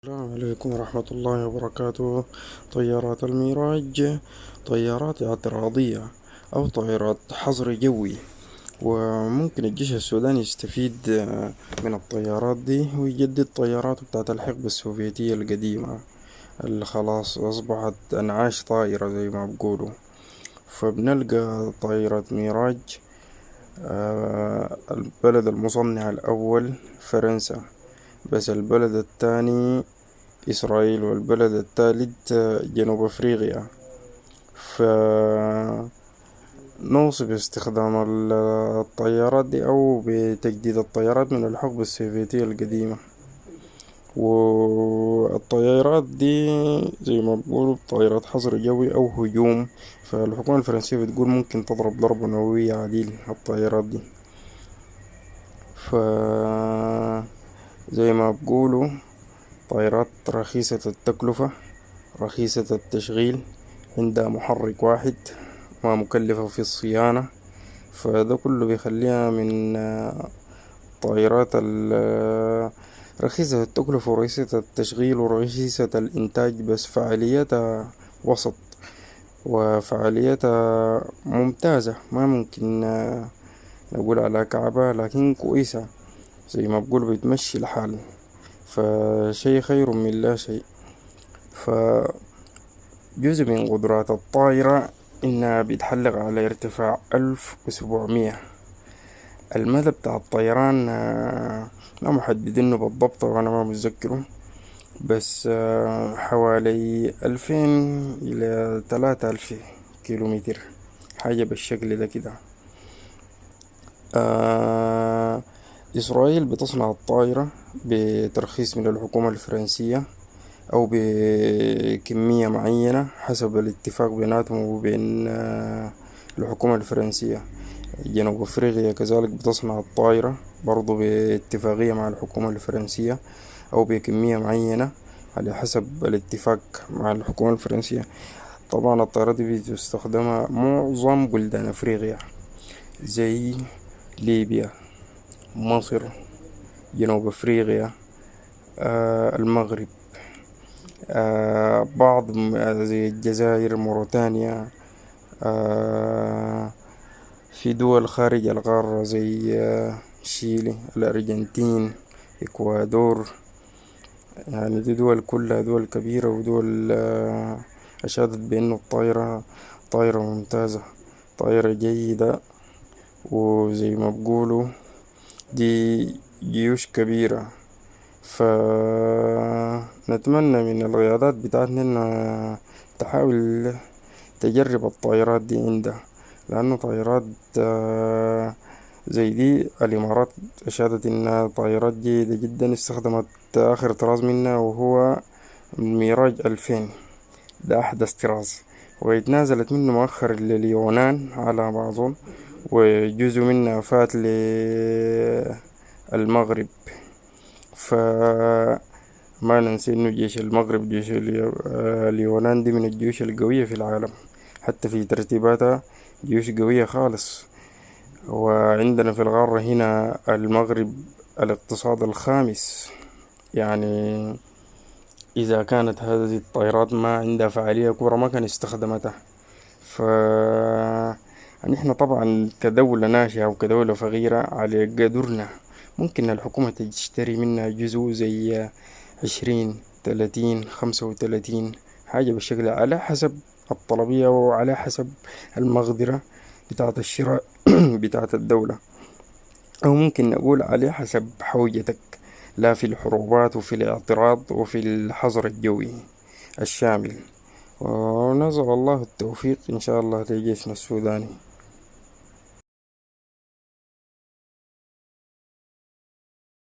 السلام عليكم ورحمة الله وبركاته. طيارات الميراج طيارات اعتراضية أو طائرات حظر جوي، وممكن الجيش السوداني يستفيد من الطيارات دي ويجدد طياراته بتاعت الحقبة السوفيتية القديمة اللي خلاص أصبحت أنعاش طائرة زي ما بقولوا. فبنلقى طائرة ميراج. البلد المصنع الأول فرنسا، بس البلد الثاني إسرائيل، والبلد الثالث جنوب أفريقيا. فنوصي باستخدام الطيارات دي أو بتجديد الطيارات من الحقبة السوفيتية القديمة. والطيارات دي زي ما بيقولوا طائرات حظر جوي أو هجوم، فالحكومة الفرنسية بتقول ممكن تضرب ضربة نووية عديل الطيارات دي. ف زي ما بيقولوا طائرات رخيصة التكلفة، رخيصة التشغيل، عندها محرك واحد، ما مكلفة في الصيانة. فده كله بيخليها من طائرات رخيصة التكلفة ورخيصة التشغيل ورخيصة الإنتاج، بس فعاليتها وسط وفعاليتها ممتازة. ما ممكن نقول على كعبة، لكن كويسة زي ما بقول بتمشي الحال. فشيء خير من لا شيء. فجزء من قدرات الطائرة إنها بتحلق على ارتفاع 1700. المدى بتاع الطيران ما محددينه بالضبط وأنا ما متذكره، بس حوالي 2000 إلى 3000 كيلومتر، حاجة بالشكل ده كده. إسرائيل بتصنع الطائرة بترخيص من الحكومة الفرنسية أو بكمية معينة حسب الاتفاق بيناتهم وبين الحكومة الفرنسية. جنوب أفريقيا كذلك بتصنع الطائرة برضو باتفاقية مع الحكومة الفرنسية أو بكمية معينة على حسب الاتفاق مع الحكومة الفرنسية. طبعا الطائرات دي بتستخدمها معظم بلدان أفريقيا زي ليبيا، مصر، جنوب أفريقيا، المغرب، بعض زي الجزائر، موريتانيا، في دول خارج القارة زي شيلي، الأرجنتين، إكوادور. يعني دي دول كلها دول كبيرة ودول أشادت بأنه الطائرة طائرة ممتازة، طائرة جيدة. وزي ما بقولوا دي جيوش كبيرة. فنتمنى من الرياضات بتاعتنا إنها تحاول تجرب الطائرات دي عندها، لأنه طائرات زي دي الإمارات أشادت إنها طائرات جيدة جدا. استخدمت آخر طراز منها وهو ميراج 2000، ده أحدث طراز، واتنازلت منه مؤخر لليونان على بعضهم، وجزء منها فات للمغرب. فما ننسى إنه جيش المغرب جيش اليونان دي من الجيوش القوية في العالم، حتى في ترتيباتها جيوش قوية خالص. وعندنا في القارة هنا المغرب الاقتصاد الخامس. يعني إذا كانت هذه الطائرات ما عندها فعالية كبرى ما كان استخدمتها. ف نحن طبعا كدولة ناشئة وكدولة صغيرة على قدرنا ممكن الحكومة تشتري منها جزء زي 20 30 35، حاجة بالشكل على حسب الطلبية وعلى حسب المقدرة بتاعة الشراء بتاعة الدولة، أو ممكن نقول عليه حسب حوجتك، لا في الحروبات وفي الاعتراض وفي الحظر الجوي الشامل. ونسأل الله التوفيق إن شاء الله لجيشنا السوداني.